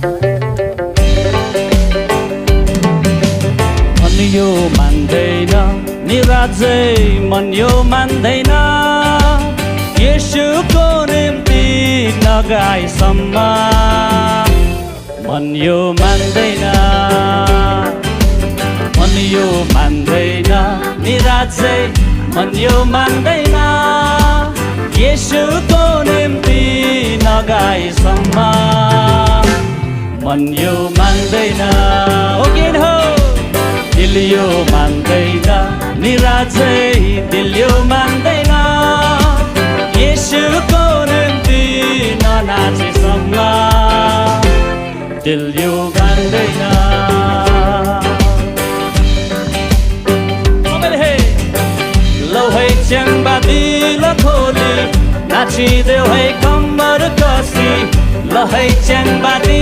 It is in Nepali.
मन यो मान्दैन निराजै मन यो मान्दैन येशूको निम्ति नगाएसम्म मन यो मान्दैन मन यो मान्दैन निराजै मन यो मान्दैन येशूको निम्ति नगाएसम्म मन यो मान्दैन हो किन हो दिल यो मान्दैन निराजै दिल यो मान्दैन येशूको निम्ति ननाचेसम्म दिल यो मान्दैन लौ है च्याङबादी लखोली नाचिदेऊ है कम्मर कसी ल है च्याङबादी